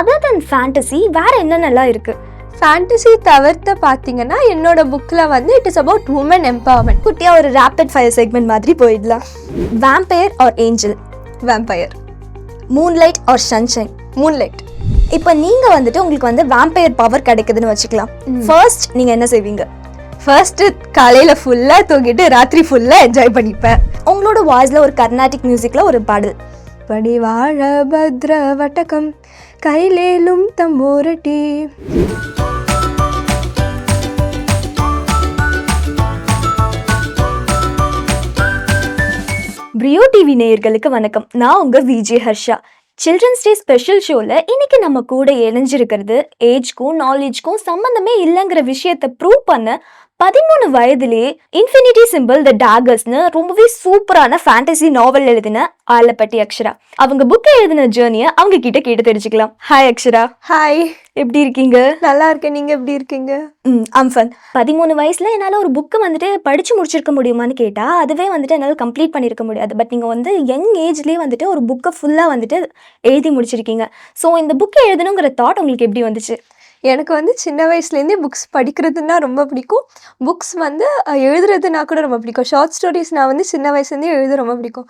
Other தென் fantasy வேற என்னென்னலாம் இருக்கு? ஃபேண்டசி தவிர்த்து பார்த்தீங்கன்னா என்னோட புக்கில் வந்து it is about woman empowerment. குட்டியாக ஒரு ரேபிட் ஃபயர் செக்மெண்ட் மாதிரி போயிடலாம். Vampire or angel? Vampire. Moonlight or sunshine? Moonlight. இப்போ நீங்கள் வந்துட்டு உங்களுக்கு வந்து வேம்பயர் பவர் கிடைக்குதுன்னு வச்சுக்கலாம். ஃபர்ஸ்ட் நீங்கள் என்ன செய்வீங்க? ஃபர்ஸ்ட்டு காலையில் ஃபுல்லாக தூங்கிட்டு ராத்திரி ஃபுல்லாக என்ஜாய் பண்ணிப்பேன். உங்களோட வாய்ஸில் ஒரு கர்நாடிக் மியூசிக்கில் ஒரு பாடல். படி வாழ பத்ர வட்டகம் கைலேலும் தம்போரட்டி. பிரியோ டிவி நேயர்களுக்கு வணக்கம். நான் உங்கள் VJ Harsha. Children's day special ஷோவில் இன்னைக்கு நம்ம கூட இணைஞ்சிருக்கிறது ஏஜ்க்கும் நாலேஜ்க்கும் சம்மந்தமே இல்லைங்கிற விஷயத்தை ப்ரூவ் பண்ண 13 வயதிலேயே இன்ஃபினிட்டி சிம்பிள் த டாகர்ஸ்னு ரொம்பவே சூப்பரான ஃபேண்டசி நாவல் எழுதின ஆலப்பட்டி அக்ஷரா. அவங்க புக்கை எழுதின ஜேர்னியை அவங்க கிட்ட கேட்டு தெரிஞ்சுக்கலாம். ஹாய் அக்ஷரா. ஹாய், எப்படி இருக்கீங்க? நல்லா இருக்கேன், நீங்கள் எப்படி இருக்கீங்க? அம்ஃபன். 13 வயசுல என்னால் ஒரு புக்கை வந்துட்டு படித்து முடிச்சிருக்க முடியுமான்னு கேட்டால் அதுவே வந்துட்டு என்னால் கம்ப்ளீட் பண்ணியிருக்க முடியாது. பட் நீங்கள் வந்து யங் ஏஜ்லேயே வந்துட்டு ஒரு புக்கை ஃபுல்லாக வந்துட்டு எழுதி முடிச்சிருக்கீங்க. ஸோ இந்த புக்கை எழுதணுங்கிற தாட் உங்களுக்கு எப்படி வந்துச்சு? எனக்கு வந்து சின்ன வயசுலேருந்தே புக்ஸ் படிக்கிறதுனா ரொம்ப பிடிக்கும். புக்ஸ் வந்து எழுதுறதுனா கூட ரொம்ப பிடிக்கும். ஷார்ட் ஸ்டோரிஸ் நான் வந்து சின்ன வயசுலேருந்தே எழுத ரொம்ப பிடிக்கும்.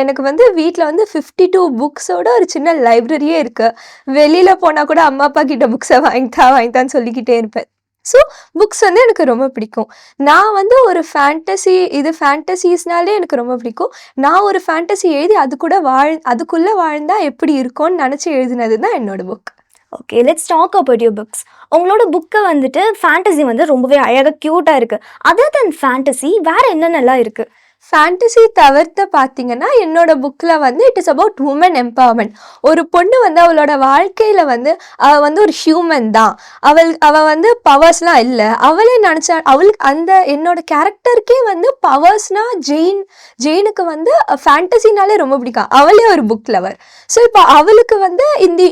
எனக்கு வந்து வீட்டில் வந்து 52 புக்ஸோட ஒரு சின்ன லைப்ரரியே இருக்குது. வெளியில் போனால் கூட அம்மா அப்பா கிட்ட புக்ஸை வாங்கித்தான்னு சொல்லிக்கிட்டே இருப்பேன். ஸோ புக்ஸ் வந்து எனக்கு ரொம்ப பிடிக்கும். நான் வந்து ஒரு ஃபேண்டசிஸ்னாலே எனக்கு ரொம்ப பிடிக்கும். நான் ஒரு ஃபேண்டசி எழுதி அதுக்குள்ளே வாழ்ந்தால் எப்படி இருக்கும்னு நினச்சி எழுதினது தான் என்னோட book. Okay, let's talk about your books. உங்களோட புக்கை வந்துட்டு ஃபேண்டசி வந்து ரொம்பவே அழகாக க்யூட்டாக இருக்குது. அதர் தென் ஃபேண்டசி வேறு என்னென்னலாம் இருக்குது? ஃபேண்டசி தவிர்த்து பார்த்தீங்கன்னா என்னோட புக்கில் வந்து it is about woman empowerment. ஒரு பொண்ணு வந்து அவளோட வாழ்க்கையில் வந்து அவள் வந்து ஒரு ஹியூமன் தான். அவள் வந்து பவர்ஸ்லாம் இல்லை. அவளே நினச்சா அவளுக்கு அந்த என்னோட கேரக்டருக்கே வந்து பவர்ஸ்னால் ஜெயினுக்கு வந்து ஃபேண்டசினாலே ரொம்ப பிடிக்கும். அவளே ஒரு புக் லவர். ஸோ இப்போ அவளுக்கு வந்து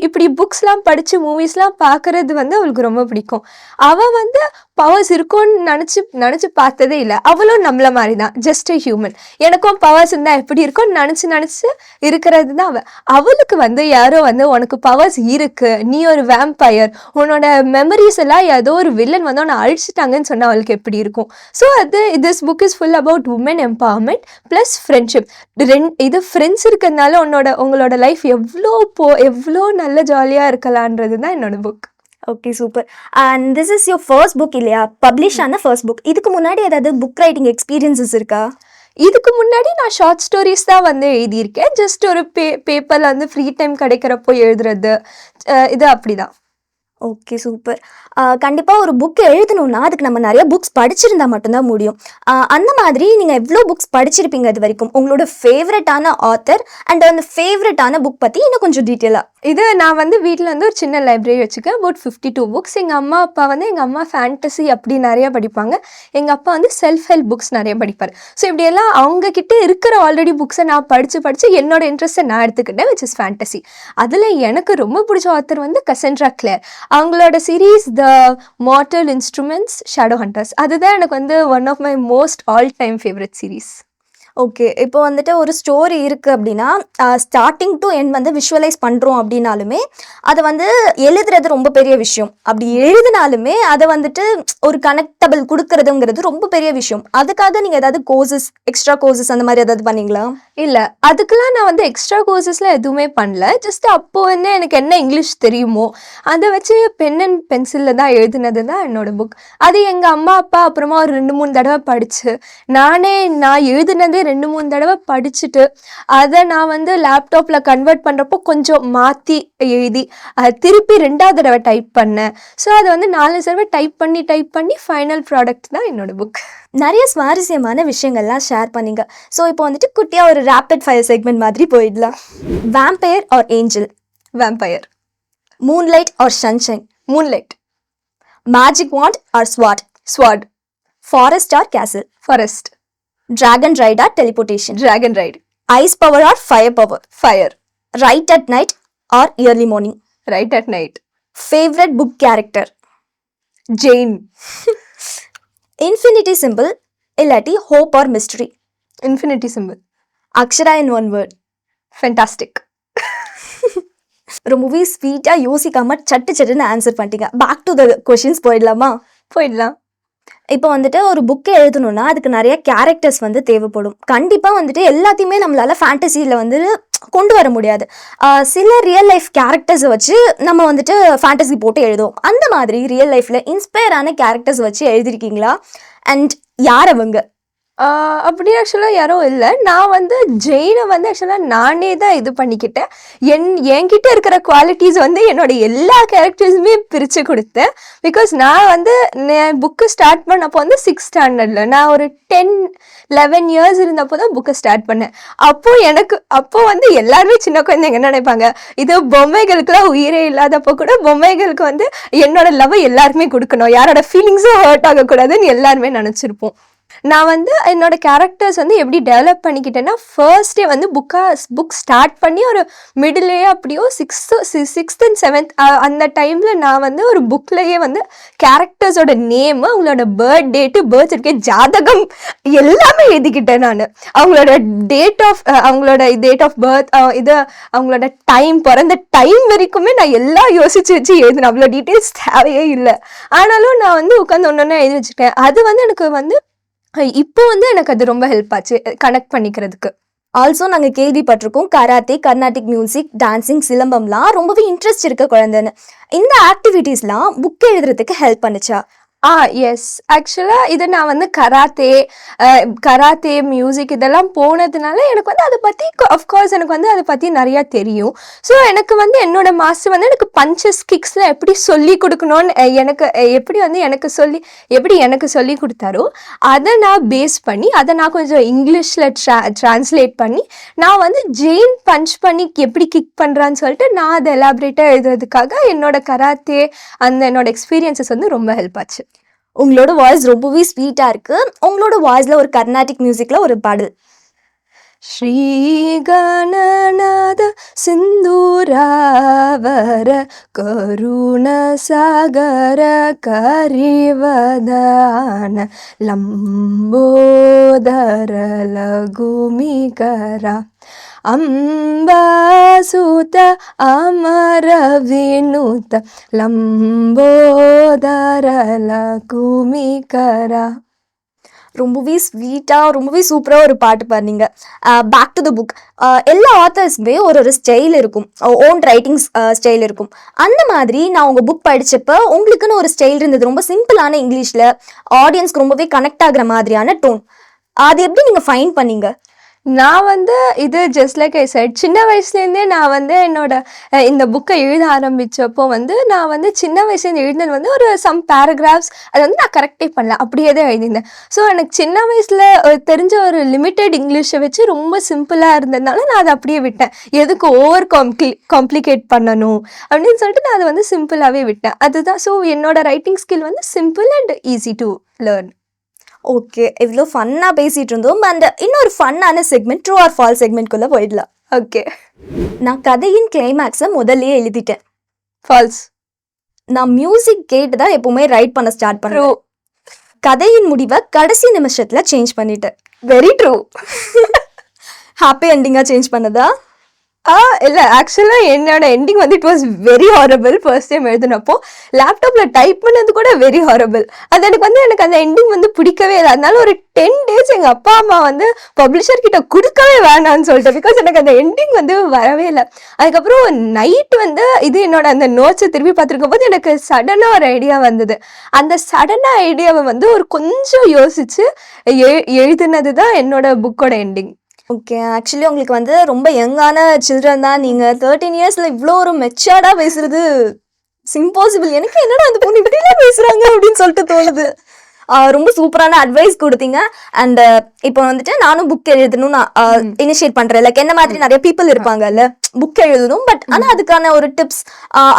இப்படி புக்ஸ்லாம் படித்து மூவிஸ்லாம் பார்க்குறது வந்து அவளுக்கு ரொம்ப பிடிக்கும். அவள் வந்து பவர்ஸ் இருக்கும்னு நினச்சி பார்த்ததே இல்லை. அவளும் நம்மள மாதிரி தான், ஜஸ்ட் அ ஹியூமன். எனக்கும் பவர்ஸ் இருந்தால் எப்படி இருக்கும்னு நினச்சி இருக்கிறது தான் அவளுக்கு வந்து யாரோ வந்து உனக்கு பவர்ஸ் இருக்குது, நீ ஒரு வேம்பயர், உன்னோட மெமரிஸ் எல்லாம் ஏதோ ஒரு வில்லன் வந்து உன்னை அழிச்சிட்டாங்கன்னு சொன்னால் அவளுக்கு எப்படி இருக்கும். So this book is full about woman empowerment plus friendship. இது ஃப்ரெண்ட்ஸ் இருக்கிறதுனால உங்களோட லைஃப் எவ்வளோ நல்ல ஜாலியாக இருக்கலான்றது தான் என்னோட book. Okay, super. And this is your first book இல்லையா? பப்ளிஷ் ஆன ஃபர்ஸ்ட் புக். இதுக்கு முன்னாடி ஏதாவது புக் ரைட்டிங் எக்ஸ்பீரியன்ஸஸ் இருக்கா? இதுக்கு முன்னாடி நான் ஷார்ட் ஸ்டோரிஸ் தான் வந்து எழுதியிருக்கேன். ஜஸ்ட் ஒரு பேப்பரில் வந்து ஃப்ரீ டைம் கிடைக்கிறப்போ எழுதுறது, இது அப்படி தான். Okay, super. கண்டிப்பாக ஒரு புக் எழுதணுன்னா அதுக்கு நம்ம நிறைய புக்ஸ் படிச்சிருந்தா மட்டும்தான் முடியும். அந்த மாதிரி நீங்கள் எவ்வளோ புக்ஸ் படிச்சிருப்பீங்க இது வரைக்கும்? உங்களோட ஃபேவரட்டான ஆத்தர் அண்ட் அந்த ஃபேவரட்டான புக் பற்றி இன்னும் கொஞ்சம் டீட்டெயிலாக. இது நான் வந்து வீட்டில் வந்து ஒரு சின்ன லைப்ரரி வச்சுக்கேன். About 52 books. எங்கள் அம்மா ஃபேண்டசி அப்படி நிறையா படிப்பாங்க. எங்கள் அப்பா வந்து செல்ஃப் ஹெல்ப் புக்ஸ் நிறைய படிப்பார். ஸோ இப்படியெல்லாம் அவங்கக்கிட்ட இருக்கிற ஆல்ரெடி புக்ஸை நான் படித்து என்னோட இன்ட்ரெஸ்ட்டை நான் எடுத்துக்கிட்டேன், விச் இஸ் ஃபேண்டசி. அதில் எனக்கு ரொம்ப பிடிச்ச ஆத்தர் வந்து கசன்ட்ரா கிளேர். அவங்களோட series the mortal instruments, shadow hunters, அதுதான் எனக்கு வந்து one of my most all time favourite series. Okay, இப்போ வந்துட்டு ஒரு ஸ்டோரி இருக்குது அப்படின்னா ஸ்டார்டிங் டு எண்ட் வந்து விஷுவலைஸ் பண்ணுறோம் அப்படின்னாலுமே அதை வந்து எழுதுறது ரொம்ப பெரிய விஷயம். அப்படி எழுதினாலுமே அதை வந்துட்டு ஒரு கனெக்டபிள் கொடுக்கறதுங்கிறது ரொம்ப பெரிய விஷயம். அதுக்காக நீங்கள் ஏதாவது எக்ஸ்ட்ரா கோர்சஸ் அந்த மாதிரி ஏதாவது பண்ணீங்களா? இல்லை, அதுக்கெலாம் நான் வந்து எக்ஸ்ட்ரா கோர்சஸ்லாம் எதுவுமே பண்ணல. ஜஸ்ட் அப்போது வந்து எனக்கு என்ன இங்கிலீஷ் தெரியுமோ அதை வச்சு பென் அண்ட் பென்சிலில் தான் எழுதுனது தான் என்னோட புக். அது எங்கள் அம்மா அப்பா அப்புறமா ஒரு 2-3 தடவை படித்து நான் எழுதுனதே 2-3 தடவை படிச்சுட்டு அதை நான் வந்து லேப்டாப்பில் கன்வெர்ட் பண்ணுறப்போ கொஞ்சம் மாற்றி எழுதி திருப்பி 2வது தடவை டைப் பண்ணேன். ஸோ அதை வந்து 4 தடவை டைப் பண்ணி ஃபைனல் ப்ராடக்ட் தான் என்னோட புக். நிறைய சுவாரஸ்யமான விஷயங்கள்லாம் ஷேர் பண்ணிங்க. ஸோ இப்போ வந்துட்டு குட்டியாக ஒரு ரேபிட் ஃபயர் செக்மெண்ட் மாதிரி போயிடலாம். Vampire or angel? Vampire. Moonlight or sunshine? Moonlight. Magic wand or sword? Sword. Forest or castle? Forest. Dragon ride or teleportation? Dragon ride. Ice power or fire power? Fire. Right at night or early morning? Right at night. Favorite book character? Jane. Infinity symbol illati hope or mystery? Infinity symbol. Akshara in one word. Fantastic. ரொம்பவே ஸ்வீட்டாக யோசிக்காமல் சட்டு சட்டுன்னு answer பண்ணிட்டீங்க. Back to the questions போயிடலாமா? போயிடலாம். இப்போ வந்துட்டு ஒரு புக்கை எழுதணும்னா அதுக்கு நிறைய கேரக்டர்ஸ் வந்து தேவைப்படும். கண்டிப்பாக வந்துட்டு எல்லாத்தையுமே நம்மளால ஃபேண்டசியில் வந்து கொண்டு வர முடியாது. சில ரியல் லைஃப் கேரக்டர்ஸை வச்சு நம்ம வந்துட்டு ஃபேண்டசி போட்டு எழுதுவோம். அந்த மாதிரி ரியல் லைஃப்பில் இன்ஸ்பயரான கேரக்டர்ஸ் வச்சு எழுதிருக்கீங்களா? அண்ட் யார் அவங்க? அப்படி ஆக்சுவலாக யாரும் இல்லை. நான் வந்து ஜெயினை வந்து ஆக்சுவலாக நானே தான் இது பண்ணிக்கிட்டேன். என்கிட்ட இருக்கிற குவாலிட்டிஸ் வந்து என்னோட எல்லா கேரக்டர்ஸுமே பிரித்து கொடுத்தேன். பிகாஸ் நான் வந்து புக்கு ஸ்டார்ட் பண்ணப்போ வந்து 6th ஸ்டாண்டர்டில் நான் ஒரு 10-11 இயர்ஸ் இருந்தப்போ தான் புக்கை ஸ்டார்ட் பண்ணேன். அப்போ வந்து எல்லாருமே சின்ன குழந்தைங்க என்ன நினைப்பாங்க, இது பொம்மைகளுக்குலாம் உயிரே இல்லாதப்போ கூட பொம்மைகளுக்கு வந்து என்னோட லவ் எல்லாருமே கொடுக்கணும், யாரோட ஃபீலிங்ஸும் ஹர்ட் ஆகக்கூடாதுன்னு எல்லாருமே நினச்சிருப்போம். நான் வந்து என்னோட கேரக்டர்ஸ் வந்து எப்படி டெவலப் பண்ணிக்கிட்டேன்னா, ஃபர்ஸ்டே வந்து புக் ஸ்டார்ட் பண்ணி ஒரு மிடிலே அப்படியோ 6th and 7th அந்த டைமில் நான் வந்து ஒரு புக்லேயே வந்து கேரக்டர்ஸோட நேமு, அவங்களோட பர்த் டேட்டு, பர்த் சர்டிஃபிகேட், ஜாதகம் எல்லாமே எழுதிக்கிட்டேன் நான். அவங்களோட டேட் ஆஃப் பர்த், இது அவங்களோட டைம், பிறந்த டைம் வரைக்குமே நான் எல்லாம் யோசிச்சு வச்சு எழுதினேன். அவ்வளோ டீட்டெயில்ஸ் தேவையே இல்லை. ஆனாலும் நான் வந்து உட்காந்து ஒன்று எழுதி வச்சுக்கிட்டேன். அது வந்து எனக்கு வந்து இப்போ வந்து எனக்கு அது ரொம்ப ஹெல்ப் ஆச்சு கனெக்ட் பண்ணிக்கிறதுக்கு. ஆல்சோ நாங்கள் கேள்விப்பட்டிருக்கோம் கராத்தே, கர்நாடிக் மியூசிக், டான்சிங், சிலம்பம்லாம் ரொம்பவே இன்ட்ரெஸ்ட் இருக்க குழந்தைன்னு. இந்த ஆக்டிவிட்டீஸ்லாம் புக் எழுதுறதுக்கு ஹெல்ப் பண்ணுச்சா? எஸ். ஆக்சுவலாக இது நான் வந்து கராத்தே மியூசிக் இதெல்லாம் போனதுனால எனக்கு வந்து அதை பற்றி அஃப்கோர்ஸ் எனக்கு வந்து அதை பற்றி நிறையா தெரியும். ஸோ எனக்கு வந்து என்னோட மாஸ்டர் வந்து எனக்கு பஞ்சஸ் கிக்ஸ்லாம் எப்படி சொல்லி கொடுக்கணும்னு எனக்கு சொல்லி கொடுத்தாரோ அதை நான் பேஸ் பண்ணி அதை நான் கொஞ்சம் இங்கிலீஷில் ட்ரான்ஸ்லேட் பண்ணி நான் வந்து ஜெயின் பஞ்ச் பண்ணி எப்படி கிக் பண்ணுறான்னு சொல்லிட்டு நான் அதை எலாபரேட்டாக எழுதுறதுக்காக என்னோட கராத்தே என்னோட எக்ஸ்பீரியன்ஸஸ் வந்து ரொம்ப ஹெல்ப் ஆச்சு. உங்களோட வாய்ஸ் ரொம்பவே ஸ்வீட்டாக இருக்குது. உங்களோட வாய்ஸில் ஒரு கர்நாடிக் மியூசிக்கில் ஒரு பாடல். ஸ்ரீ கணநாத சிந்தூராவர கருண சாகர கரிவதான லம்போதர லகுமிகர ಅಂಬಾಸುತ ಅಮರ ವಿನುತ ಲಂಬೋದರ ಲಕುಮಿಕರ. ரொம்பவே ஸ்வீட்டாக ரொம்பவே சூப்பராக ஒரு பாட்டு பாடுனீங்க. Back to the book. எல்லா ஆத்தர்ஸுமே ஒரு ஸ்டைல் இருக்கும், ஓன் ரைட்டிங்ஸ் ஸ்டைல் இருக்கும். அந்த மாதிரி நான் உங்கள் புக் படித்தப்போ உங்களுக்குன்னு ஒரு ஸ்டைல் இருந்தது, ரொம்ப சிம்பிளான இங்கிலீஷில் ஆடியன்ஸ்க்கு ரொம்பவே கனெக்ட் ஆகிற மாதிரியான டோன். அது எப்படி நீங்கள் ஃபைண்ட் பண்ணீங்க? நான் வந்து இது ஜஸ்ட் லைக் ஐ செட், சின்ன வயசுலேருந்தே நான் வந்து என்னோட இந்த புக்கை எழுத ஆரம்பித்தப்போ வந்து நான் வந்து சின்ன வயசுலேருந்து எழுதினது வந்து ஒரு சம் பேராகிராஃப்ஸ் அதை வந்து நான் கரெக்டே பண்ணல, அப்படியே தான் எழுதியிருந்தேன். ஸோ எனக்கு சின்ன வயசில் தெரிஞ்ச ஒரு லிமிட்டெட் இங்கிலீஷை வச்சு ரொம்ப சிம்பிளாக இருந்ததுனால நான் அதை அப்படியே விட்டேன். எதுக்கு ஓவர் காம்ப்ளிகேட் பண்ணணும் அப்படின்னு சொல்லிட்டு நான் அதை வந்து சிம்பிளாகவே விட்டேன். அதுதான். ஸோ என்னோட ரைட்டிங் ஸ்கில் வந்து simple and easy to learn. Okay, இவ்வளோ ஃபன்னாக பேசிகிட்டு இருந்தோம். அண்ட் இன்னொரு ஃபன்னான செக்மெண்ட், ட்ரூ ஆர் ஃபால்ஸ் செக்மெண்ட்குள்ளே போயிடலாம். ஓகே. நான் கதையின் கிளைமேக்ஸை முதல்லே எழுதிட்டேன். ஃபால்ஸ். நான் மியூசிக் கேட்டு தான் எப்போவுமே ரைட் பண்ண ஸ்டார்ட் பண்ணுறோம். கதையின் முடிவை கடைசி நிமிஷத்தில் சேஞ்ச் பண்ணிட்டேன். Very true. ஹாப்பி எண்டிங்காக சேஞ்ச் பண்ணதா? இல்லை, ஆக்சுவலாக என்னோட எண்டிங் வந்து it was very horrible. First time எழுதினப்போ லேப்டாப்பில் டைப் பண்ணது கூட வெரி ஹாரபிள். அது எனக்கு அந்த எண்டிங் வந்து பிடிக்கவே இல்லை. அதனால ஒரு 10 days எங்கள் அப்பா அம்மா வந்து பப்ளிஷர் கிட்ட கொடுக்கவே வேணான்னு சொல்லிட்டு, பிகாஸ் எனக்கு அந்த எண்டிங் வந்து வரவே இல்லை. அதுக்கப்புறம் நைட் வந்து இது என்னோட அந்த நோட்ஸை திருப்பி பார்த்துருக்கும் போது எனக்கு சடனாக ஒரு ஐடியா வந்தது. அந்த சடனாக ஐடியாவை வந்து ஒரு கொஞ்சம் யோசிச்சு எழுதினது தான் என்னோட புக்கோட எண்டிங். ஓகே, ஆக்சுவலி உங்களுக்கு வந்து ரொம்ப யங்கான சில்ட்ரன் தான் நீங்கள். 13 yearsல இவ்வளோ ஒரு மெச்சர்டாக பேசுறது இம்பாசிபிள். எனக்கு என்னடா அந்த பொண்ணு இப்படிலாம் பேசுகிறாங்க அப்படின்னு சொல்லிட்டு தோணுது. ரொம்ப சூப்பரான அட்வைஸ் கொடுத்தீங்க. அண்ட் இப்போ வந்துட்டு நானும் புக் எழுதணும் நான் இனிஷியேட் பண்ணுறேன். லைக் என்ன மாதிரி நிறைய பீப்புள் இருப்பாங்கல்ல, புக் எழுதணும், பட் ஆனால் அதுக்கான ஒரு டிப்ஸ்,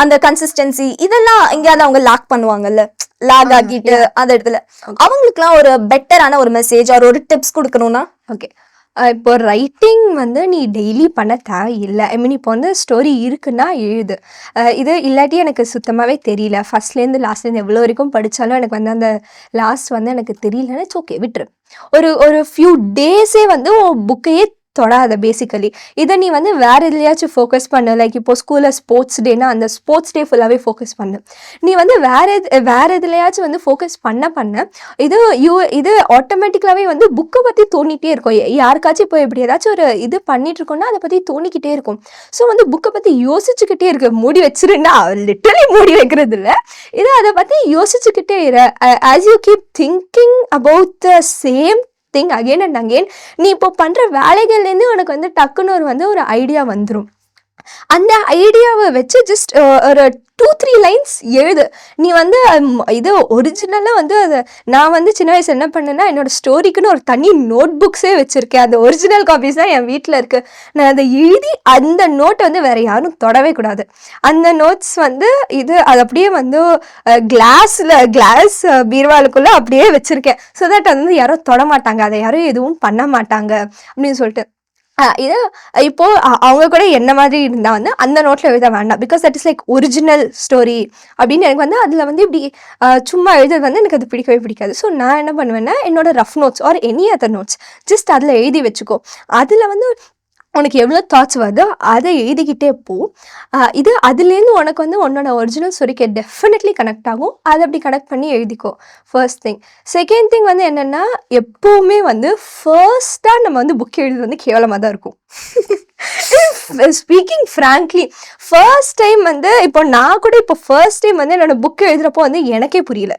அந்த கன்சிஸ்டன்சி இதெல்லாம் எங்கேயாவது அவங்க லாக் பண்ணுவாங்கல்ல, லாக் ஆக்கிட்டு அந்த இடத்துல அவங்களுக்குலாம் ஒரு பெட்டரான ஒரு மெசேஜ் ஒரு டிப்ஸ் கொடுக்கணும்னா? ஓகே, இப்போ ரைட்டிங் வந்து நீ டெய்லி பண்ண தேவையில்லை. ஐ மீன் இப்போ வந்து ஸ்டோரி இருக்குன்னா எழுது. இது இல்லாட்டி எனக்கு சுத்தமாகவே தெரியல, ஃபஸ்ட்லேருந்து லாஸ்ட்லேருந்து எவ்வளோ வரைக்கும் படித்தாலும் எனக்கு வந்து அந்த லாஸ்ட் வந்து எனக்கு தெரியலன்னு ஓகே விட்டுரு. ஒரு ஃபியூ டேஸே வந்து புக்கையே தொடாத பேசிக்கலி. இதை நீ வந்து வேற எதுலையாச்சும் ஃபோக்கஸ் பண்ணு. லைக் இப்போ ஸ்கூலில் ஸ்போர்ட்ஸ் டேனா அந்த ஸ்போர்ட்ஸ் டே ஃபுல்லாகவே ஃபோக்கஸ் பண்ணு. நீ வந்து வேற எதுலையாச்சும் வந்து ஃபோக்கஸ் பண்ண இது ஆட்டோமேட்டிக்கலாகவே வந்து புக்கை பற்றி தோணிகிட்டே இருக்கும். யாருக்காச்சும் இப்போ இப்படி ஏதாச்சும் ஒரு இது பண்ணிட்டு இருக்கோம்னா அதை பற்றி தோணிக்கிட்டே இருக்கும். ஸோ வந்து புக்கை பற்றி யோசிச்சுக்கிட்டே இருக்கு. மூடி வச்சிருந்தா லிட்டரலி மூடி வைக்கிறது இல்லை, இது அதை பற்றி யோசிச்சுக்கிட்டே இரு. As you keep thinking about the same thing again and again, நீ இப்போ பண்ணுற வேலைகள்லேருந்து உனக்கு வந்து டக்குன்னு ஒரு ஐடியா வந்துடும். அந்த ஐடியாவை வச்சு ஜஸ்ட் ஒரு 2-3 லைன்ஸ் எழுது. நீ வந்து இது ஒரிஜினலாக வந்து அதை நான் வந்து சின்ன வயசு என்ன பண்ணேன்னா, என்னோட ஸ்டோரிக்குன்னு ஒரு தனி நோட் புக்ஸே வச்சுருக்கேன். அந்த ஒரிஜினல் காப்பீஸ் தான் என் வீட்டில் இருக்குது. நான் அதை எழுதி அந்த நோட்டை வந்து வேறு யாரும் தொடவே கூடாது. அந்த நோட்ஸ் வந்து அது அப்படியே வந்து கிளாஸ் பீர்வாலுக்குள்ளே அப்படியே வச்சுருக்கேன். ஸோ தட் அது வந்து யாரும் தொட மாட்டாங்க, அதை யாரும் எதுவும் பண்ண மாட்டாங்க அப்படின்னு சொல்லிட்டு. இது இப்போ அவங்க கூட என்ன மாதிரி இருந்தால் வந்து அந்த நோட்டில் எழுத வேண்டாம். Because that is like original story அப்படின்னு எனக்கு வந்து அதில் வந்து இப்படி சும்மா எழுதுறது வந்து எனக்கு அது பிடிக்கவே பிடிக்காது. ஸோ நான் என்ன பண்ணுவேன்னா, என்னோட rough notes or any other notes just அதில் எழுதி வச்சுக்கோ. அதில் வந்து உனக்கு எவ்வளோ தாட்ஸ் வருதோ அதை எழுதிக்கிட்டே போ. அதுலேருந்து உனக்கு வந்து உன்னோட ஒரிஜினல் ஸ்டோரிக்கு டெஃபினெட்லி கனெக்ட் ஆகும். அதை அப்படி கனெக்ட் பண்ணி எழுதிக்கோ. First thing. செகண்ட் திங் வந்து என்னென்னா, எப்போவுமே வந்து ஃபர்ஸ்ட்டாக நம்ம வந்து புக் எழுதுறது வந்து கேவலமாக தான் இருக்கும். ஸ்பீக்கிங் ஃப்ராங்க்லி, ஃபர்ஸ்ட் டைம் வந்து இப்போ நான் கூட இப்போ ஃபர்ஸ்ட் டைம் வந்து என்னோட புக் எழுதுறப்போ வந்து எனக்கே புரியல.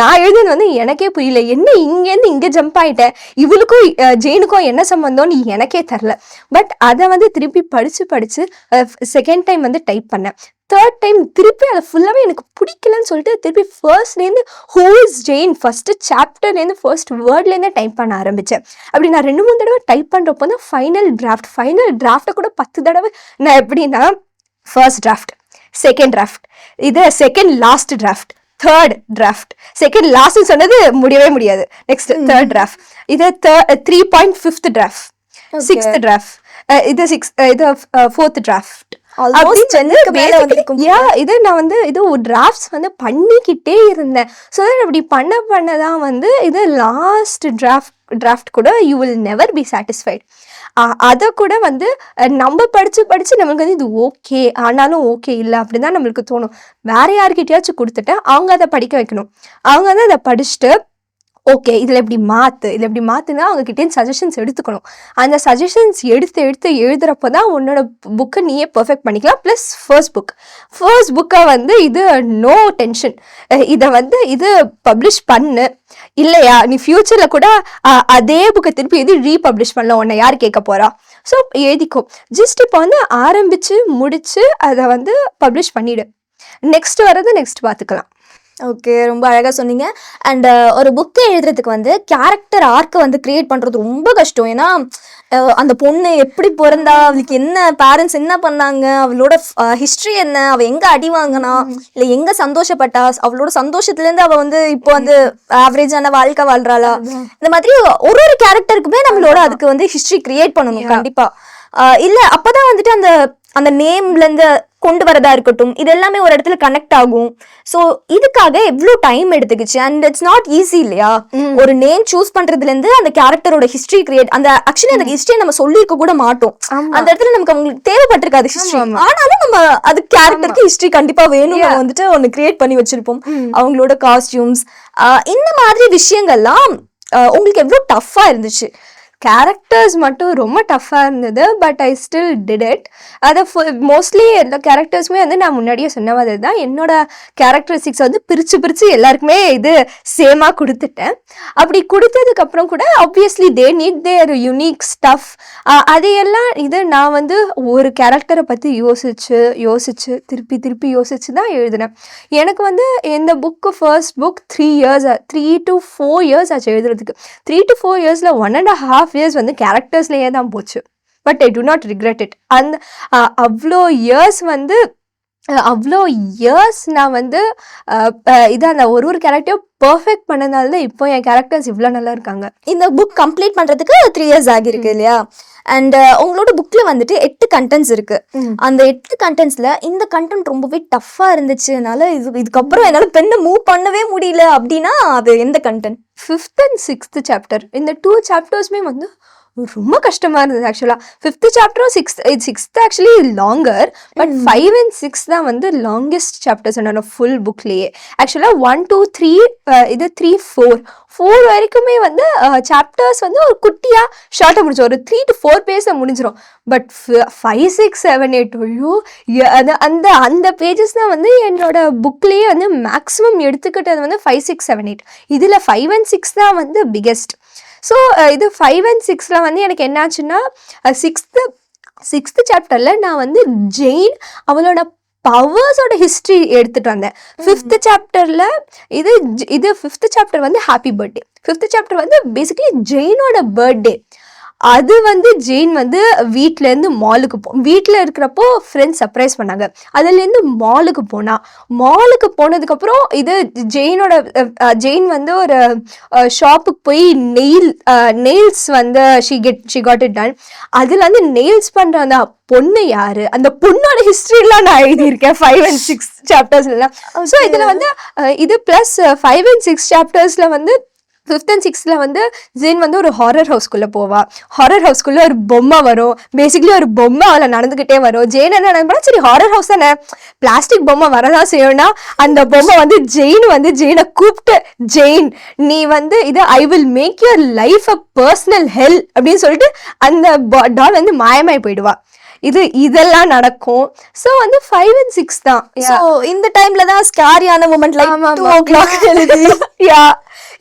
நான் எழுதுறது வந்து எனக்கே புரியல. என்ன இங்கேருந்து இங்கே ஜம்ப் ஆகிட்டேன், இவளுக்கும் ஜெயினுக்கும் என்ன சம்மந்தம்னு எனக்கே தெரில. பட் அதை வந்து திருப்பி படித்து செகண்ட் டைம் வந்து டைப் பண்ணேன். தேர்ட் டைம் திருப்பி அதை ஃபுல்லாகவே எனக்கு பிடிக்கலன்னு சொல்லிட்டு திருப்பி ஃபர்ஸ்ட்லேருந்து ஹூ இஸ் ஜெயின் ஃபஸ்ட்டு சாப்டர்லேருந்து ஃபர்ஸ்ட் வேர்ட்லேருந்தே டைப் பண்ண ஆரம்பித்தேன். அப்படி நான் 2-3 தடவை டைப் பண்ணுறப்போ தான் ஃபைனல் டிராஃப்டை கூட 10 தடவை நான் எப்படின்னா, first draft, second draft, second last draft, third draft, second லாஸ்ட்னு சொன்னது முடியவே முடியாது. Next third draft, 3.5th draft, 6th draft, fourth draft. இது நான் வந்து டிராஃப்ட்ஸ் வந்து பண்ணிக்கிட்டே இருந்தேன். ஸோ அப்படி பண்ணதான் வந்து லாஸ்ட் டிராஃப்ட் கூட you will never be satisfied. அதை கூட வந்து நம்ம படித்து நம்மளுக்கு வந்து இது ஓகே ஆனாலும் ஓகே இல்லை அப்படின்னு தான் நம்மளுக்கு தோணும். வேற யாருக்கிட்டையாச்சும் கொடுத்துட்டு அவங்க அதை படிக்க வைக்கணும். அவங்க வந்து அதை படிச்சுட்டு ஓகே இதில் எப்படி மாற்றுனா அவங்ககிட்டேருந்து சஜஷன்ஸ் எடுத்துக்கணும். அந்த சஜஷன்ஸ் எடுத்து எழுதுறப்போ தான் உன்னோட புக்கை நீயே பர்ஃபெக்ட் பண்ணிக்கலாம். ப்ளஸ் ஃபர்ஸ்ட் புக்கை வந்து நோ டென்ஷன், இதை வந்து பப்ளிஷ் பண்ணு. இல்லையா நீ ஃப்யூச்சரில் கூட அதே புக்கை திருப்பி ரீபப்ளிஷ் பண்ணலாம், உன்னை யார் கேட்க போகிறா? ஸோ எழுதிக்கோ. ஜஸ்ட் இப்போ வந்து ஆரம்பித்து முடித்து அதை வந்து பப்ளிஷ் பண்ணிவிடு. நெக்ஸ்ட் பார்த்துக்கலாம். ஓகே, ரொம்ப அழகாக சொன்னீங்க. அண்ட் ஒரு புக்கை எழுதுறதுக்கு வந்து கேரக்டர் ஆர்க்கை வந்து கிரியேட் பண்ணுறது ரொம்ப கஷ்டம். ஏன்னா அந்த பொண்ணு எப்படி பிறந்தா, அவளுக்கு என்ன பேரண்ட்ஸ் என்ன பண்ணாங்க, அவளோட ஹிஸ்ட்ரி என்ன, அவள் எங்கே அடி வாங்கினா, இல்லை எங்கே சந்தோஷப்பட்டா, அவளோட சந்தோஷத்துலேருந்து அவள் வந்து இப்போ வந்து ஆவரேஜான வாழ்க்கை வாழ்றாளா, இந்த மாதிரி ஒரு கேரக்டருக்குமே நம்மளோட அதுக்கு வந்து ஹிஸ்ட்ரி கிரியேட் பண்ணணும் கண்டிப்பாக. இல்லை அப்போதான் வந்துட்டு அந்த நேம்லேருந்து கொண்டு வரதா இருக்கட்டும், இது எல்லாமே ஒரு இடத்துல கனெக்ட் ஆகும். ஸோ இதுக்காக எவ்வளோ டைம் எடுத்துக்கிச்சு. அண்ட் இட்ஸ் நாட் ஈஸி இல்லையா? ஒரு நேம் சூஸ் பண்றதுலேருந்து அந்த கேரக்டரோட ஹிஸ்ட்ரி கிரியேட், ஆக்சுவலி அந்த ஹிஸ்ட்ரியை நம்ம சொல்லியிருக்க கூட மாட்டோம். அந்த இடத்துல நமக்கு அவங்களுக்கு தேவைப்பட்டிருக்காது ஹிஸ்ட்ரி, ஆனாலும் நம்ம அது கேரக்டருக்கு ஹிஸ்ட்ரி கண்டிப்பா வேணும், நம்ம வந்துட்டு ஒன்று கிரியேட் பண்ணி வச்சிருப்போம். அவங்களோட காஸ்டியூம்ஸ், இந்த மாதிரி விஷயங்கள்லாம் உங்களுக்கு எவ்வளோ டஃப்பா இருந்துச்சு? கேரக்டர்ஸ் மட்டும் ரொம்ப டஃப்பாக இருந்தது. But I still did it. அதை மோஸ்ட்லி எல்லா கேரக்டர்ஸுமே வந்து நான் முன்னாடியே சொன்ன மாதிரி தான் என்னோட கேரக்டரிஸ்டிக்ஸ் வந்து பிரித்து எல்லாருக்குமே சேமாக கொடுத்துட்டேன். அப்படி கொடுத்ததுக்கப்புறம் கூட obviously they need their unique stuff. அதையெல்லாம் நான் வந்து ஒரு கேரக்டரை பற்றி யோசிச்சு திருப்பி யோசிச்சு தான் எழுதினேன். எனக்கு வந்து இந்த ஃபர்ஸ்ட் புக் 3 to 4 years ஆச்சு எழுதுறதுக்கு. 3 to 4 years 1.5 years வந்து கேரக்டர்ஸ்லேயே தான் போச்சு. But I to not regret it. அந்த அவ்வளோ இயர்ஸ் நான் வந்து அந்த ஒரு கேரக்டரையும் பர்ஃபெக்ட் பண்ணனால தான் இப்போ என் கேரக்டர்ஸ் இவ்வளோ நல்லா இருக்காங்க. இந்த புக் கம்ப்ளீட் பண்ணுறதுக்கு 3 years ஆகிருக்கு இல்லையா? அண்ட் உங்களோட புக்கில் வந்துட்டு 8 கண்டென்ட்ஸ் இருக்கு. அந்த 8 கண்டென்ட்ஸில் இந்த கண்டென்ட் ரொம்பவே டஃப்பாக இருந்துச்சுனால இதுக்கப்புறம் என்னால் பெண்ணை மூவ் பண்ணவே முடியல அப்படின்னா அது எந்த content? 5th and 6th chapter. இந்த 2 chaptersமே வந்து ரொம்ப கஷ்டமா இருந்தது ஆக்சுவலா. 5th சாப்டரும் 6th actually longer, but 5 and 6 தான் வந்து லாங்கெஸ்ட் சாப்டர்ஸ் என்னோட ஃபுல் புக்லயே. ஆக்சுவலா 1 2 3 இது 3 4 வரைக்குமே வந்து சாப்டர்ஸ் வந்து ஒரு குட்டியா ஷார்ட்டா முடிஞ்சு ஒரு 3 to 4 பேஜ்ல முடிஞ்சிடும். பட் 5 6 7 8 ஐயோ அந்த அந்த பேஜஸ் தான் வந்து என்னோட புக்லயே வந்து மேக்ஸிமம் எடுத்துக்கிட்டது வந்து 5 6 7 8. இதுல 5 and 6 தான் வந்து பிகெஸ்ட். ஸோ இது 5 and 6ல வந்து எனக்கு என்னாச்சுன்னா சிக்ஸ்த் சாப்டர்ல நான் வந்து ஜெயின் அவளோட பவர்ஸோட ஹிஸ்ட்ரி எடுத்துட்டு வந்தேன். 5th சாப்டர்ல இது 5th சாப்டர் வந்து ஹாப்பி பர்த்டே. 5th சாப்டர் வந்து பேசிக்கலி ஜெயினோட பர்த்டே. அது வந்து ஜெயின் வந்து வீட்டிலேருந்து மாலுக்கு வீட்டில் இருக்கிறப்போ ஃப்ரெண்ட்ஸ் சர்ப்ரைஸ் பண்ணாங்க. அதுலேருந்து மாலுக்கு போனதுக்கப்புறம் இது ஜெயின் வந்து ஒரு ஷாப்புக்கு போய் நெயில்ஸ் வந்து ஷி காட் இட் டன். அதில் வந்து நெயில்ஸ் பண்ணுற அந்த பொண்ணு யாரு, அந்த பொண்ணோட ஹிஸ்ட்ரிலாம் நான் எழுதியிருக்கேன் 5 and 6 சாப்டர்ஸ்லாம். ஸோ இதில் வந்து இது ப்ளஸ் 5 and 6 சாப்டர்ஸில் வந்து 5th and 6th வந்து ஜெயின் வந்து ஒரு ஹாரர் ஹவுஸ்குள்ளே போவா. ஹாரர் ஹவுஸ்குள்ளே ஒரு பொம்மை வரும். பேசிக்கலி ஒரு பொம்மை அவளை நடந்துக்கிட்டே வரும். ஜெயின் என்ன நினைப்பா, சரி ஹாரர் ஹவுஸ் தானே, பிளாஸ்டிக் பொம்மை வரதான் செய்யணும்னா அந்த பொம்மை வந்து ஜெயினை கூப்பிட்டு, ஜெயின் நீ வந்து இது I will make your life a personal hell அப்படின்னு சொல்லிட்டு அந்த டால் வந்து மாயமாய் போயிடுவா. இதெல்லாம் நடக்கும். ஸோ வந்து 5 and 6 தான். ஸோ இந்த டைம்ல தான் ஸ்கேரியான மூமெண்ட் லைக் 2 o'clock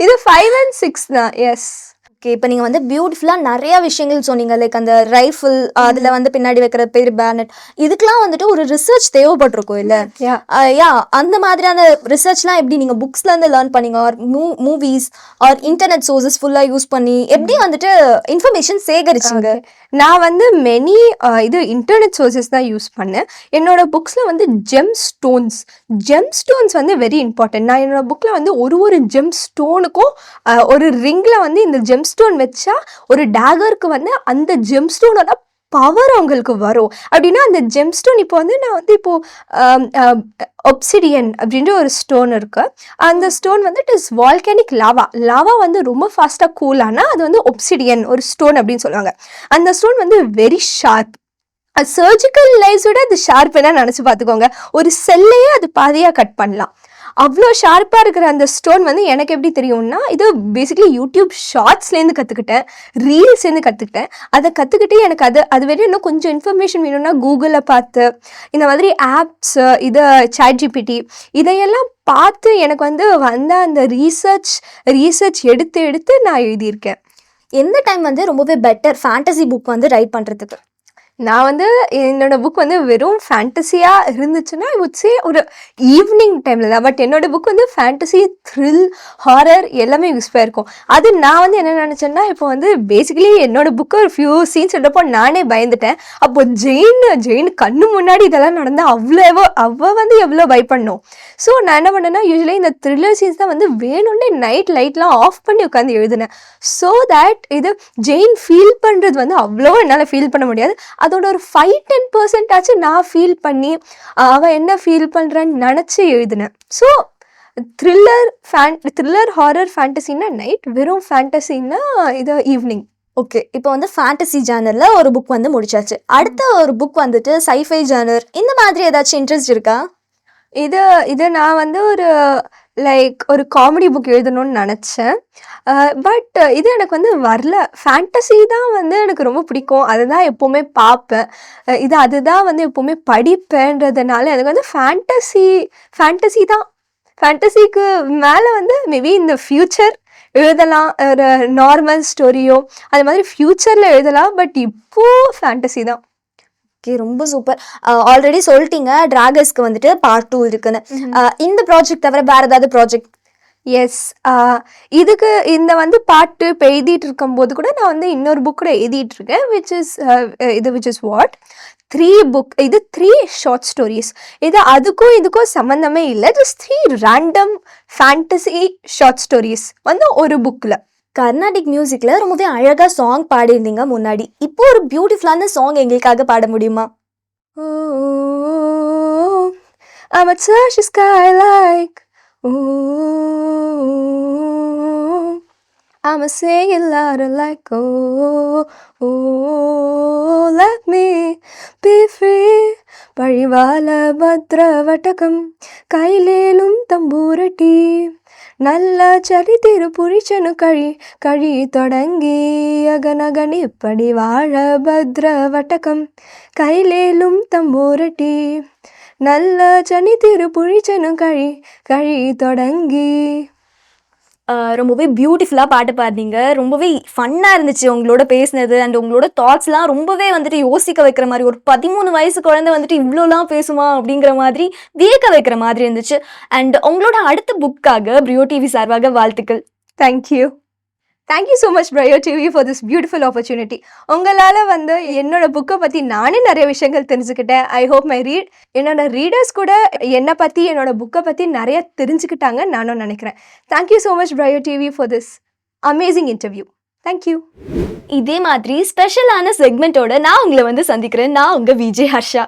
இது 5 and 6 தான். எஸ். ஓகே, இப்போ நீங்கள் வந்து பியூட்டிஃபுல்லாக நிறையா விஷயங்கள் சொன்னீங்க. லைக் அந்த ரைஃபிள், அதில் வந்து பின்னாடி வைக்கிற பேர் பேனட், இதுக்கெலாம் வந்துட்டு ஒரு ரிசர்ச் தேவைப்பட்டிருக்கும் இல்லை? அந்த மாதிரியான ரிசர்ச்லாம் எப்படி நீங்கள் புக்ஸ்லேருந்து லேர்ன் பண்ணீங்க, or movies or internet sources ஃபுல்லாக யூஸ் பண்ணி எப்படி வந்துட்டு இன்ஃபர்மேஷன் சேகரிச்சிங்க? நான் வந்து இன்டர்நெட் சோர்சஸ் தான் யூஸ் பண்ணேன். என்னோட புக்ஸில் வந்து ஜெம் ஸ்டோன்ஸ் வந்து வெரி இம்பார்ட்டன்ட். நான் என்னோட புக்கில் வந்து ஒரு ஜெம் ஸ்டோனுக்கும் ஒரு ரிங்கில் வந்து இந்த ஜெம் ஸ்டோன் வச்சா ஒரு டேகருக்கு வந்து அந்த ஜெம் ஸ்டோனோட பவர் அவங்களுக்கு வரும் அப்படின்னா அந்த ஜெம் ஸ்டோன் இப்போ வந்து நான் வந்து ஒப்சிடியன் அப்படின்ற ஒரு ஸ்டோன் இருக்கு. அந்த ஸ்டோன் வந்து இட் இஸ் வால்கானிக் லாவா வந்து ரொம்ப ஃபாஸ்ட்டாக கூல் ஆனால் அது வந்து ஒப்சிடியன் ஒரு ஸ்டோன் அப்படின்னு சொல்லுவாங்க. அந்த ஸ்டோன் வந்து வெரி ஷார்ப். சர்ஜிக்கல் லைஸோட அது ஷார்ப் என்ன நினச்சி பார்த்துக்கோங்க. ஒரு செல்லையே அது பாதியாக கட் பண்ணலாம். அவ்வளோ ஷார்ப்பாக இருக்கிற அந்த ஸ்டோன் வந்து எனக்கு எப்படி தெரியும்னா, இது பேசிக்கலி யூடியூப் ஷார்ட்ஸ்லேருந்து கற்றுக்கிட்டேன், ரீல்ஸ்லேருந்து கற்றுக்கிட்டேன். அதை கற்றுக்கிட்டு எனக்கு அது வரையும் இன்னும் கொஞ்சம் இன்ஃபர்மேஷன் வேணும்னா கூகுளில் பார்த்து, இந்த மாதிரி ஆப்ஸ், ChatGPT இதையெல்லாம் பார்த்து எனக்கு வந்து அந்த ரீசர்ச் எடுத்து நான் எழுதியிருக்கேன். எந்த டைம் வந்து ரொம்பவே பெட்டர் ஃபேண்டசி புக் வந்து ரைட் பண்ணுறதுக்கு? நான் வந்து என்னோட புக் வந்து வெறும் ஃபேண்டசியாக இருந்துச்சுன்னா ஐ வுட் சே ஒரு ஈவினிங் டைமில் தான். பட் என்னோட புக் வந்து ஃபேண்டசி, த்ரில், ஹாரர் எல்லாமே யூஸ் பண்ணியிருக்கும். அது நான் வந்து என்ன நினச்சேன்னா, இப்போ வந்து பேசிக்கலி என்னோட புக்கு ஒரு ஃபியூ சீன்ஸ் எடுப்போ நானே பயந்துட்டேன். அப்போ ஜெயின் கண்ணு முன்னாடி இதெல்லாம் நடந்தால் அவள் வந்து எவ்வளோ பயப்படணும். ஸோ நான் என்ன பண்ணேன்னா, யூஸ்வலி இந்த த்ரில்லர் சீன்ஸ் தான் வந்து வேணும்னே நைட் லைட்லாம் ஆஃப் பண்ணி உட்காந்து எழுதினேன். ஸோ தேட் இது ஜெயின் ஃபீல் பண்ணுறது வந்து அவ்வளோ என்னால் ஃபீல் பண்ண முடியாது. அதோட ஒரு 5-10% ஆச்சு நான் ஃபீல் பண்ணி அவன் என்ன ஃபீல் பண்ணுறான்னு நினச்சி எழுதினேன். ஸோ த்ரில்லர் ஹாரர் ஃபேண்டசின்னா நைட், வெறும் ஃபேண்டசின்னா இது ஈவினிங். ஓகே, இப்போ வந்து ஃபேண்டசி ஜானரில் ஒரு புக் வந்து முடிச்சாச்சு. அடுத்த ஒரு புக் வந்துட்டு சைஃபை ஜானர், இந்த மாதிரி ஏதாச்சும் இன்ட்ரெஸ்ட் இருக்கா? இது நான் வந்து ஒரு காமெடி புக் எழுதணும்னு நினச்சேன். பட் இது எனக்கு வந்து வரல. ஃபேண்டசி தான் வந்து எனக்கு ரொம்ப பிடிக்கும், அதை தான் எப்போவுமே பார்ப்பேன். அதுதான் வந்து எப்போவுமே படிப்பேன்றதுனால எனக்கு வந்து ஃபேண்டசி தான். ஃபேண்டசிக்கு மேலே வந்து மேபி இந்த ஃப்யூச்சர் எழுதலாம், ஒரு நார்மல் ஸ்டோரியோ அது மாதிரி ஃப்யூச்சரில் எழுதலாம். பட் இப்போது ஃபேண்டசி தான். ஓகே, ரொம்ப சூப்பர். ஆல்ரெடி சொல்லிட்டீங்க டிராகன்ஸ்க்கு வந்துட்டு பார்ட் 2 இருக்குன்னு. இந்த ப்ராஜெக்ட் தவிர வேறு ஏதாவது ப்ராஜெக்ட்? எஸ், இதுக்கு இந்த வந்து பார்ட் 2 இப்போ எழுதிட்டு இருக்கும்போது கூட நான் வந்து இன்னொரு புக் கூட எழுதிட்டு இருக்கேன், விச் இஸ் வாட் 3 புக். இது 3 ஷார்ட் ஸ்டோரிஸ். இதுக்கும் சம்மந்தமே இல்லை. Just 3 random fantasy short stories வந்து ஒரு புக்கில். கர்நாடிக் மியூசிக்ல ரொம்பவே அழகா சாங் பாடியிருந்தீங்க முன்னாடி. இப்போ ஒரு பியூட்டிஃபுல்லான சாங் எங்களுக்காக பாட முடியுமா? I'm a touch the sky like I'm saying it louder like oh, oh, let me be free. பழிவால பத்ர வட்டகம் கைலேலும் தம்பூரட்டி நல்ல சரி திரு புரிச்சனு கழி தொடங்கி அகனகனி படி வாழ பத்ர வட்டகம் கைலேலும் தம்பூரட்டி நல்ல சனி திரு புரிச்சனு கழி தொடங்கி. ரொம்பவே பியூட்டிஃபுல்லாக பாட்டு பாடுனீங்க. ரொம்பவே ஃபன்னாக இருந்துச்சு உங்களோட பேசினது. அண்ட் உங்களோட தாட்ஸ்லாம் ரொம்பவே வந்துட்டு யோசிக்க வைக்கிற மாதிரி, ஒரு 13 வயசு குழந்தை வந்துட்டு இவ்வளோலாம் பேசுமா அப்படிங்கிற மாதிரி வியக்க வைக்கிற மாதிரி இருந்துச்சு. அண்ட் உங்களோட அடுத்த புக்காக பிரியோ டிவி சார்பாக வாழ்த்துக்கள். தேங்க்யூ ஸோ மச் பிரையோ TV for this beautiful opportunity. உங்களால் வந்து என்னோட புக்கை பற்றி நானே நிறைய விஷயங்கள் தெரிஞ்சுக்கிட்டேன். ஐ ஹோப் என்னோட ரீடர்ஸ் கூட என்னை பற்றி என்னோட புக்கை பற்றி நிறைய தெரிஞ்சுக்கிட்டாங்க நானும் நினைக்கிறேன். தேங்க்யூ ஸோ மச் பிரையோ TV for this amazing interview. Thank you. இதே மாதிரி ஸ்பெஷலான செக்மெண்ட்டோட நான் உங்களை வந்து சந்திக்கிறேன். நான் உங்கள் விஜே ஹர்ஷா.